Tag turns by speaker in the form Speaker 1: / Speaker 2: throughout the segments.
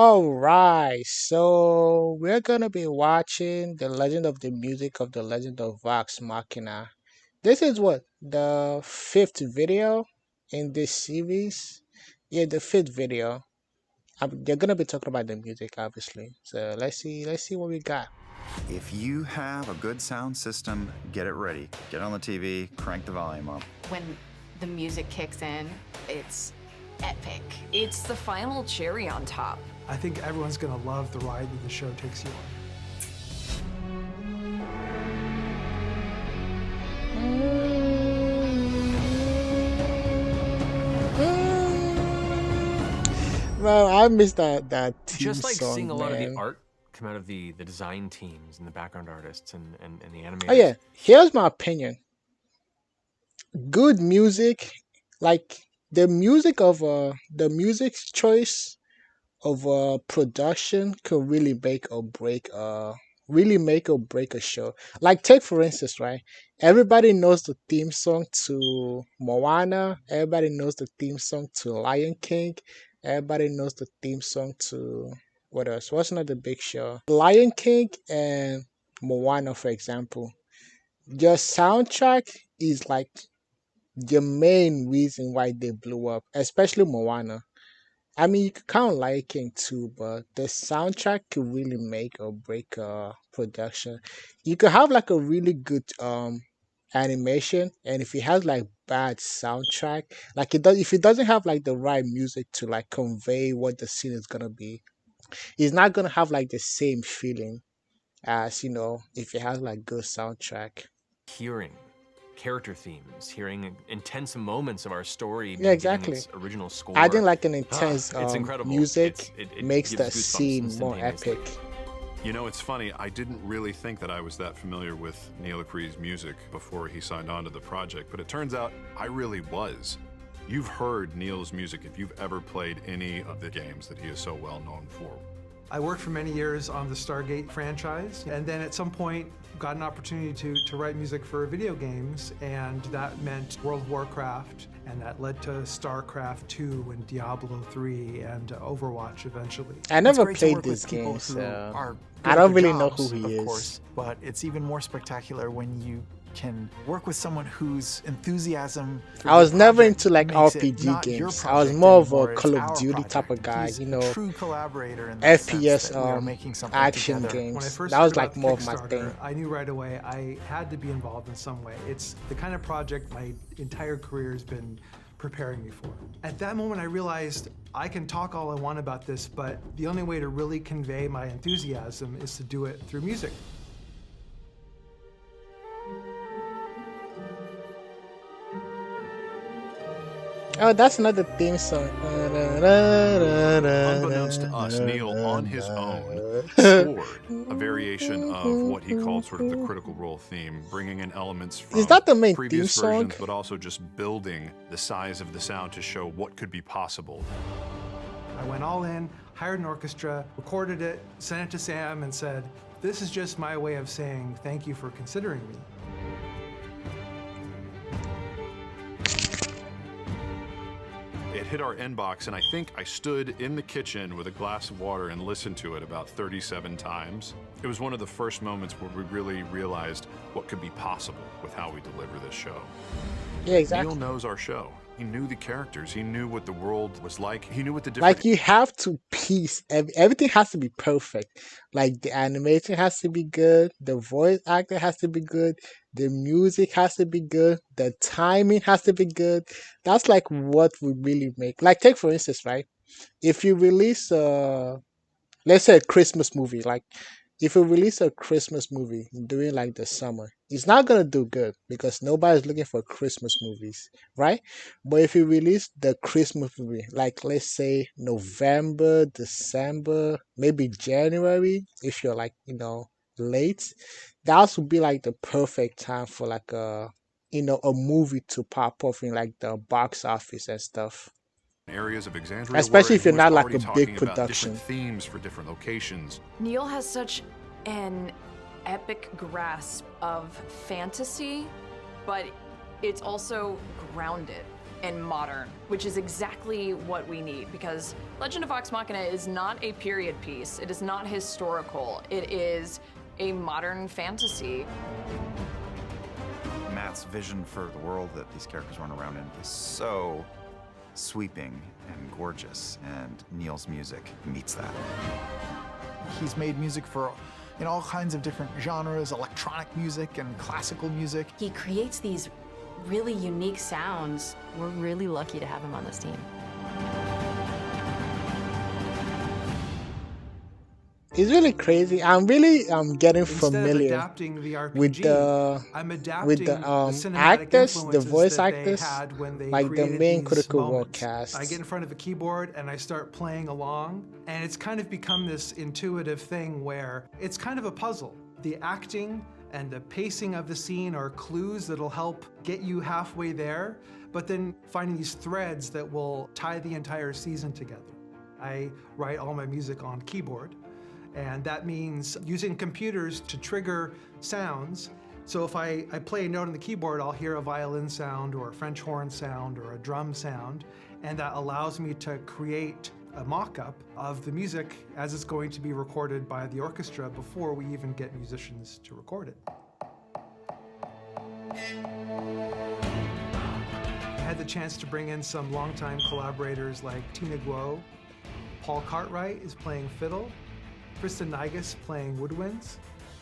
Speaker 1: All right, so we're gonna be watching The Legend of the Music of the Legend of Vox Machina. This is what the fifth video in this series. Yeah, the fifth video. They're gonna be talking about the music, obviously. So let's see what we got.
Speaker 2: If you have a good sound system, get it ready. Get on the TV, crank the volume up.
Speaker 3: When the music kicks in, it's epic.
Speaker 4: It's the final cherry on top.
Speaker 5: I think everyone's going to love the ride that the show takes you
Speaker 1: Well, I missed that theme
Speaker 6: Just like
Speaker 1: song,
Speaker 6: seeing a lot of the
Speaker 1: man.
Speaker 6: art come out of the design teams and the background artists and the animators.
Speaker 1: Oh yeah, here's my opinion. Good music, like the music choice of production could really make or break a show. Like take for instance, right? Everybody knows the theme song to Moana, everybody knows the theme song to Lion King, everybody knows the theme song to what else? What's another big show? Lion King and Moana, for example. Your soundtrack is like the main reason why they blew up, especially Moana. I mean, you could count Lion King too, but the soundtrack could really make or break a production. You could have like a really good animation, and if it has like bad soundtrack, like it does, if it doesn't have like the right music to like convey what the scene is gonna be, it's not gonna have like the same feeling as if it has like good soundtrack.
Speaker 6: Hearing character themes, hearing intense moments of our story
Speaker 1: Yeah,
Speaker 6: giving
Speaker 1: exactly.
Speaker 6: its original score.
Speaker 1: Adding like an intense
Speaker 6: It's incredible.
Speaker 1: music
Speaker 6: It
Speaker 1: makes
Speaker 6: gives
Speaker 1: the
Speaker 6: goosebumps
Speaker 1: scene more
Speaker 6: instantaneously.
Speaker 1: epic.
Speaker 7: You know, it's funny, I didn't really think that I was that familiar with Neil Acree's music before he signed on to the project, but it turns out I really was. You've heard Neil's music if you've ever played any of the games that he is so well known for.
Speaker 5: I worked for many years on the Stargate franchise, and then at some point got an opportunity to write music for video games, and that meant World of Warcraft, and that led to StarCraft 2 and Diablo 3 and Overwatch eventually.
Speaker 1: I never
Speaker 8: It's great to
Speaker 1: played
Speaker 8: work
Speaker 1: this
Speaker 8: with people
Speaker 1: game,
Speaker 8: who
Speaker 1: so
Speaker 8: are
Speaker 1: I
Speaker 8: good
Speaker 1: don't
Speaker 8: at their
Speaker 1: really know
Speaker 8: jobs,
Speaker 1: who he
Speaker 8: of
Speaker 1: is.
Speaker 8: course, but it's even more spectacular when you can work with someone whose enthusiasm for
Speaker 1: I was
Speaker 8: the
Speaker 1: never
Speaker 8: project
Speaker 1: into like
Speaker 8: makes it
Speaker 1: RPG
Speaker 8: not your
Speaker 1: games. I was
Speaker 8: project
Speaker 1: more of a
Speaker 8: anymore, it's
Speaker 1: Call of
Speaker 8: our
Speaker 1: Duty type
Speaker 8: project.
Speaker 1: of guy,
Speaker 8: He's a true collaborator in that sense,
Speaker 1: FPS
Speaker 8: that we are making something
Speaker 1: action
Speaker 8: together.
Speaker 1: games.
Speaker 5: When I first
Speaker 1: That was
Speaker 5: heard
Speaker 1: like
Speaker 5: about
Speaker 1: more
Speaker 5: the
Speaker 1: of my
Speaker 5: Kickstarter,
Speaker 1: thing.
Speaker 5: I knew right away I had to be involved in some way. It's the kind of project my entire career has been preparing me for. At that moment, I realized I can talk all I want about this, but the only way to really convey my enthusiasm is to do it through music.
Speaker 1: Oh, that's another theme song.
Speaker 7: Unbeknownst to us, Neil, on his own, scored a variation of what he called sort of the Critical Role theme, bringing in elements from
Speaker 1: Is that the main
Speaker 7: previous
Speaker 1: theme song?
Speaker 7: versions, but also just building the size of the sound to show what could be possible.
Speaker 5: I went all in, hired an orchestra, recorded it, sent it to Sam, and said, "This is just my way of saying thank you for considering me."
Speaker 7: It hit our inbox, and I think I stood in the kitchen with a glass of water and listened to it about 37 times. It was one of the first moments where we really realized what could be possible with how we deliver this show.
Speaker 1: Yeah, exactly.
Speaker 7: Neil knows our show. He knew the characters. He knew what the world was like. He knew what the different...
Speaker 1: Like you have to piece everything has to be perfect. Like the animation has to be good, the voice actor has to be good, the music has to be good, the timing has to be good. That's like what would really make. Like take for instance, right? If you release let's say a Christmas movie, like if you release a Christmas movie during like the summer, it's not gonna do good because nobody's looking for Christmas movies, right? But if you release the Christmas movie, like let's say November, December, maybe January, if you're like, late, that would be like the perfect time for like a movie to pop off in like the box office and stuff.
Speaker 7: areas of Exandria
Speaker 1: Especially
Speaker 7: were,
Speaker 1: if you're
Speaker 7: and he was
Speaker 1: not like
Speaker 7: already
Speaker 1: a
Speaker 7: talking
Speaker 1: big
Speaker 7: about
Speaker 1: production.
Speaker 7: different themes for different locations.
Speaker 4: Neil has such an epic grasp of fantasy, but it's also grounded. and modern, which is exactly what we need, because Legend of Vox Machina is not a period piece. It is not historical. It is a modern fantasy.
Speaker 2: Matt's vision for the world that these characters run around in is so sweeping and gorgeous, and Neil's music meets that.
Speaker 8: He's made music for all kinds of different genres, electronic music and classical music.
Speaker 3: He creates these really unique sounds. We're really lucky to have him on this team.
Speaker 1: It's really crazy. I'm really getting
Speaker 5: Instead of
Speaker 1: familiar
Speaker 5: adapting the RPG,
Speaker 1: with the
Speaker 5: I'm adapting
Speaker 1: with the
Speaker 5: cinematic
Speaker 1: actors, the
Speaker 5: influences
Speaker 1: voice
Speaker 5: that
Speaker 1: actors,
Speaker 5: they had when they
Speaker 1: like the
Speaker 5: created
Speaker 1: main
Speaker 5: these
Speaker 1: Critical Role
Speaker 5: moments.
Speaker 1: cast.
Speaker 5: I get in front of a keyboard and I start playing along, and it's kind of become this intuitive thing where it's kind of a puzzle. The acting and the pacing of the scene are clues that'll help get you halfway there, but then finding these threads that will tie the entire season together. I write all my music on keyboard, and that means using computers to trigger sounds. So if I play a note on the keyboard, I'll hear a violin sound or a French horn sound or a drum sound, and that allows me to create a mock-up of the music as it's going to be recorded by the orchestra before we even get musicians to record it. I had the chance to bring in some longtime collaborators like Tina Guo. Paul Cartwright is playing fiddle. Kristen Nigas playing woodwinds.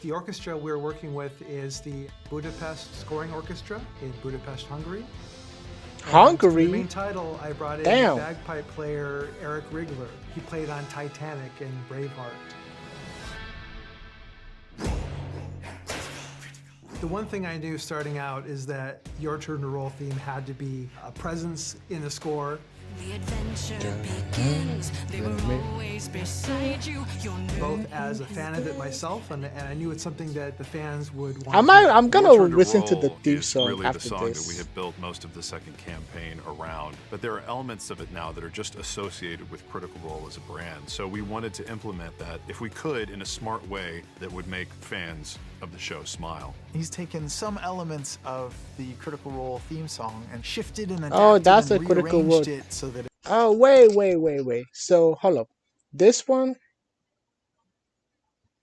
Speaker 5: The orchestra we're working with is the Budapest Scoring Orchestra in Budapest, Hungary.
Speaker 1: Hungary?
Speaker 5: For the main title, I brought in
Speaker 1: Damn.
Speaker 5: bagpipe player Eric Rigler. He played on Titanic and Braveheart. The one thing I knew starting out is that Your Turn to Roll theme had to be a presence in the score.
Speaker 9: The adventure begins. They were always beside you.
Speaker 5: Both as a fan of it myself, and I knew it's something that the fans would want.
Speaker 1: I'm gonna
Speaker 7: Your Turn
Speaker 1: listen to the
Speaker 7: Roll
Speaker 1: theme
Speaker 7: is
Speaker 1: song
Speaker 7: really
Speaker 1: after
Speaker 7: the song
Speaker 1: this.
Speaker 7: that we have built most of the second campaign around, but there are elements of it now that are just associated with Critical Role as a brand. So we wanted to implement that, if we could, in a smart way that would make fans of the show smile.
Speaker 8: He's taken some elements of the Critical Role theme song and shifted and adapted
Speaker 1: Oh, that's
Speaker 8: and
Speaker 1: a Critical
Speaker 8: rearranged
Speaker 1: Role.
Speaker 8: it so that
Speaker 1: Oh, wait. So, hold up. This one,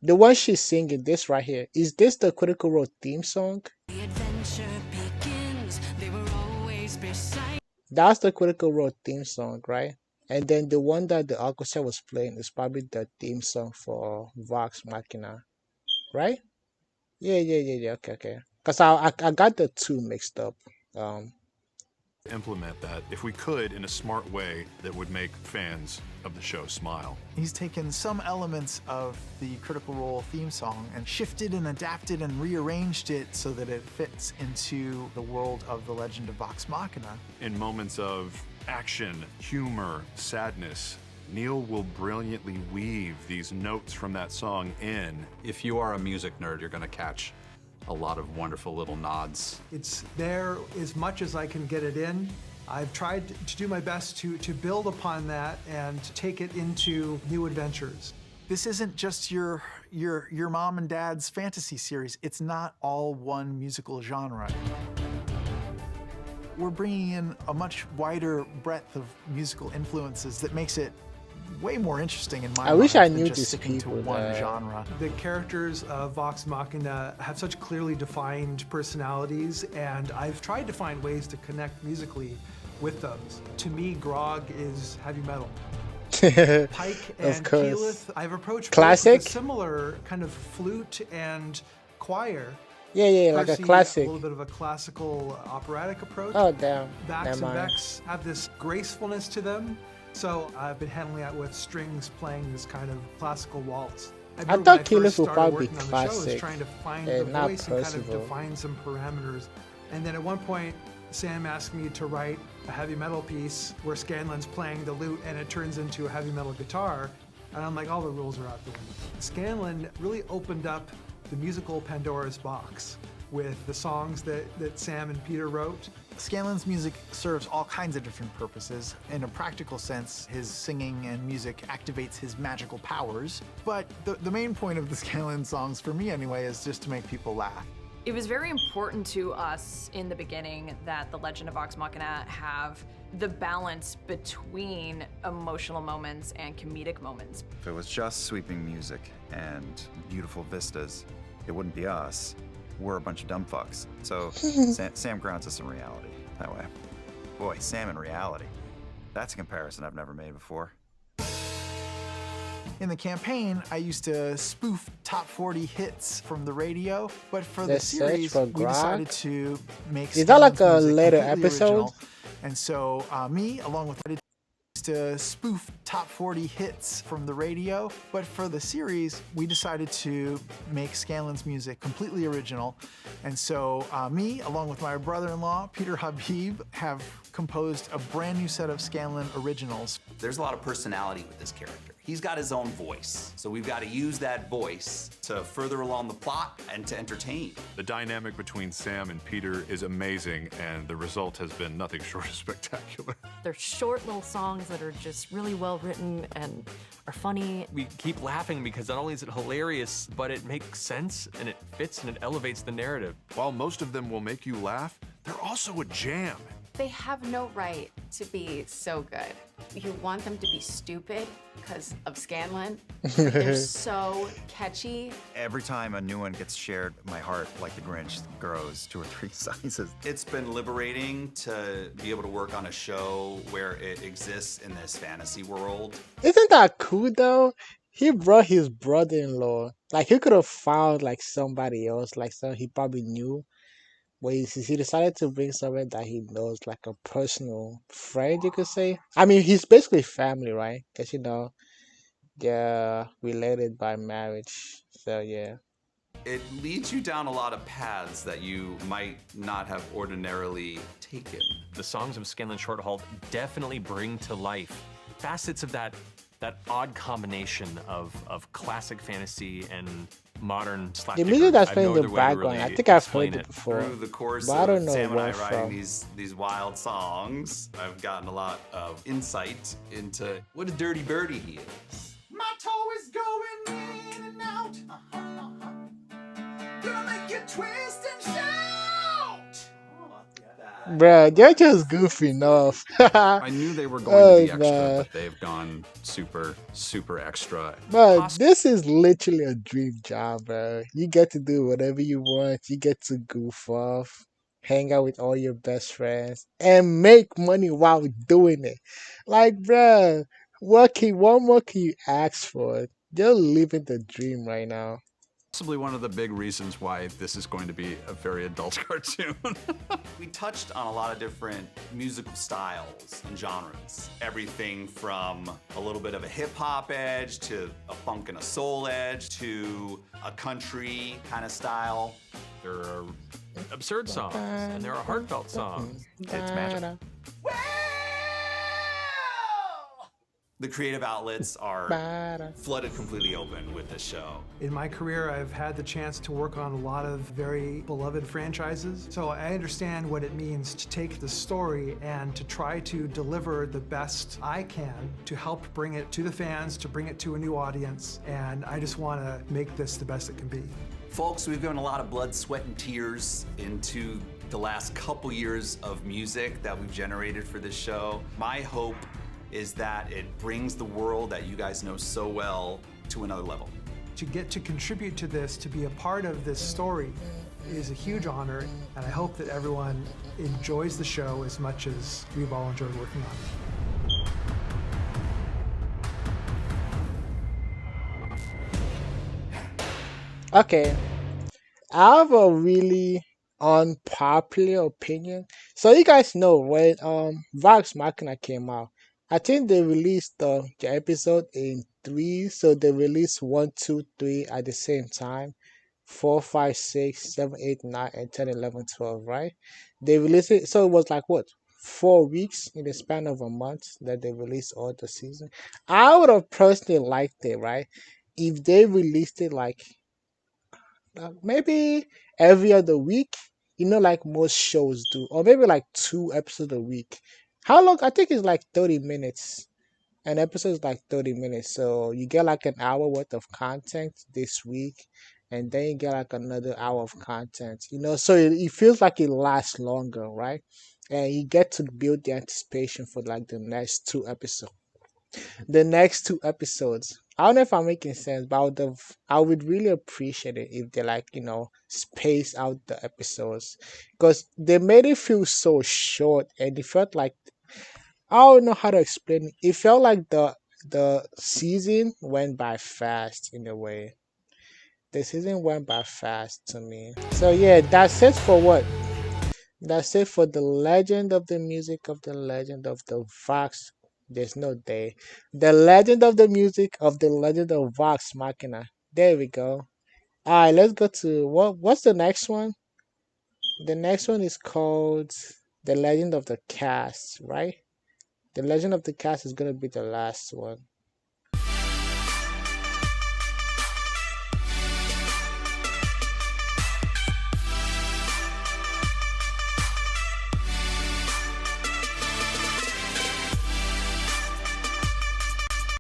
Speaker 1: the one she's singing, this right here, is this the Critical Role theme song?
Speaker 9: The adventure begins. They were always beside.
Speaker 1: That's the Critical Role theme song, right? And then the one that the orchestra was playing is probably the theme song for Vox Machina, right? Yeah. Okay. Because I got the two mixed up.
Speaker 7: Implement that, if we could, in a smart way that would make fans of the show smile.
Speaker 8: he's taken some elements of the Critical Role theme song and shifted and adapted and rearranged it so that it fits into the world of the Legend of Vox Machina.
Speaker 7: In moments of action, humor, sadness, Neil will brilliantly weave these notes from that song in.
Speaker 10: If you are a music nerd, you're going to catch a lot of wonderful little nods.
Speaker 5: It's there as much as I can get it in. I've tried to do my best to build upon that and take it into new adventures.
Speaker 8: This isn't just your mom and dad's fantasy series. It's not all one musical genre. We're bringing in a much wider breadth of musical influences that makes it way more interesting in my
Speaker 1: I wish
Speaker 8: mind
Speaker 1: I
Speaker 8: than
Speaker 1: knew
Speaker 8: just
Speaker 1: these
Speaker 8: sticking to
Speaker 1: people
Speaker 8: one
Speaker 1: that-
Speaker 8: genre.
Speaker 5: The characters of Vox Machina have such clearly defined personalities, and I've tried to find ways to connect musically with those. To me, Grog is heavy metal. Pike
Speaker 1: Of
Speaker 5: and
Speaker 1: course.
Speaker 5: Keyleth, I've approached both
Speaker 1: Classic?
Speaker 5: with a similar kind of flute and choir.
Speaker 1: Yeah, like a
Speaker 5: Percy,
Speaker 1: classic.
Speaker 5: A little bit of a classical operatic approach.
Speaker 1: Oh, damn.
Speaker 5: Vax
Speaker 1: Never
Speaker 5: and
Speaker 1: mind.
Speaker 5: Vex have this gracefulness to them. So I've been handling that with strings playing this kind of classical waltz. remember
Speaker 1: thought
Speaker 5: when
Speaker 1: Keyleth
Speaker 5: first
Speaker 1: would
Speaker 5: started
Speaker 1: probably be
Speaker 5: working on the show, was
Speaker 1: classic
Speaker 5: trying to find
Speaker 1: and
Speaker 5: the
Speaker 1: not
Speaker 5: voice and kind of
Speaker 1: Percival.
Speaker 5: define some parameters. And then at one point, Sam asked me to write a heavy metal piece where Scanlan's playing the lute and it turns into a heavy metal guitar. And I'm like, all the rules are out the window. Scanlan really opened up the musical Pandora's box with the songs that Sam and Peter wrote.
Speaker 8: Scanlan's music serves all kinds of different purposes. In a practical sense, his singing and music activates his magical powers. But the main point of the Scanlan songs, for me anyway, is just to make people laugh.
Speaker 4: It was very important to us in the beginning that The Legend of Vox Machina have the balance between emotional moments and comedic moments.
Speaker 2: If it was just sweeping music and beautiful vistas, it wouldn't be us. We're a bunch of dumb fucks. So Sam grounds us in reality that way. Boy, Sam in reality. That's a comparison I've never made before.
Speaker 8: In the campaign, I used to spoof top 40 hits from the radio, but for the
Speaker 1: Let's search
Speaker 8: series,
Speaker 1: for
Speaker 8: we
Speaker 1: Grok.
Speaker 8: decided to make
Speaker 1: Is that like
Speaker 8: Scanlan's
Speaker 1: a
Speaker 8: music
Speaker 1: later
Speaker 8: completely
Speaker 1: episode?
Speaker 8: original. And so me, along with to spoof top 40 hits from the radio, but for the series, we decided to make Scanlan's music completely original. And so me, along with my brother-in-law, Peter Habib, have composed a brand new set of Scanlan originals.
Speaker 11: There's a lot of personality with this character. He's got his own voice, so we've got to use that voice to further along the plot and to entertain.
Speaker 7: The dynamic between Sam and Peter is amazing, and the result has been nothing short of spectacular.
Speaker 3: They're short little songs that are just really well written and are funny.
Speaker 6: We keep laughing because not only is it hilarious, but it makes sense and it fits and it elevates the narrative.
Speaker 7: While most of them will make you laugh, they're also a jam.
Speaker 12: They have no right to be so good. You want them to be stupid because of Scanlan. They're so catchy.
Speaker 2: Every time a new one gets shared, my heart, like the Grinch, grows 2 or 3 sizes.
Speaker 11: It's been liberating to be able to work on a show where it exists in this fantasy world.
Speaker 1: Isn't that cool though? He brought his brother-in-law. Like he could have found like somebody else, like someone he probably knew. But he decided to bring someone that he knows, like a personal friend, you could say. I mean, he's basically family, right? Because, they're related by marriage. So, yeah.
Speaker 11: It leads you down a lot of paths that you might not have ordinarily taken.
Speaker 6: The songs of Scanlan Shorthalt definitely bring to life facets of that odd combination of classic fantasy and modern slapstick.
Speaker 1: The music that's
Speaker 6: I have
Speaker 1: playing
Speaker 6: no
Speaker 1: in the
Speaker 6: other way to
Speaker 1: background, I
Speaker 6: really
Speaker 1: think I've
Speaker 6: explain
Speaker 1: heard it before.
Speaker 11: Through the course
Speaker 1: But I don't
Speaker 11: of
Speaker 1: know
Speaker 11: Sam and I
Speaker 1: where
Speaker 11: writing
Speaker 1: from.
Speaker 11: these wild songs, I've gotten a lot of insight into what a dirty birdie he is.
Speaker 8: My toe is going in and out. Gonna make you twist and shout.
Speaker 1: Bruh, they're just goofy enough.
Speaker 10: I knew they were going to be extra,
Speaker 1: man.
Speaker 10: but they've gone super, super extra.
Speaker 1: But this is literally a dream job, bro. You get to do whatever you want. You get to goof off, hang out with all your best friends, and make money while doing it. Like, bro, what more can you ask for? You're living the dream right now.
Speaker 10: Possibly one of the big reasons why this is going to be a very adult cartoon.
Speaker 11: We touched on a lot of different musical styles and genres. Everything from a little bit of a hip hop edge to a funk and a soul edge to a country kind of style.
Speaker 6: There are absurd songs and there are heartfelt songs. It's magic.
Speaker 11: The creative outlets are flooded completely open with this show.
Speaker 5: In my career, I've had the chance to work on a lot of very beloved franchises, so I understand what it means to take the story and to try to deliver the best I can to help bring it to the fans, to bring it to a new audience, and I just want to make this the best it can be.
Speaker 11: Folks, we've given a lot of blood, sweat, and tears into the last couple years of music that we've generated for this show. My hope is that it brings the world that you guys know so well to another level.
Speaker 5: To get to contribute to this, to be a part of this story, is a huge honor, and I hope that everyone enjoys the show as much as we've all enjoyed working on it.
Speaker 1: Okay, I have a really unpopular opinion. So you guys know when Vox Machina came out, I think they released the episode in 3, so they released 1, 2, 3 at the same time. 4, 5, 6, 7, 8, 9, and 10, 11, 12, right? They released it, so it was like what? 4 weeks in the span of a month that they released all the season. I would have personally liked it, right? If they released it like maybe every other week, like most shows do, or maybe like 2 episodes a week. How long? I think it's like 30 minutes. An episode is like 30 minutes, so you get like an hour worth of content this week, and then you get like another hour of content. So it feels like it lasts longer, right? And you get to build the anticipation for like the next two episodes. The next two episodes. I don't know if I'm making sense, but I would really appreciate it if they like, space out the episodes. Because they made it feel so short and it felt like I don't know how to explain it. It felt like the season went by fast in a way. The season went by fast to me. So yeah, that's it for what? That's it for the legend of the music of the legend of the Vox. There's no day. The legend of the music of the legend of Vox Machina. There we go. Alright, let's go to what's the next one? The next one is called The Legend of the Cast, right? The Legend of the Cast is gonna be the last one.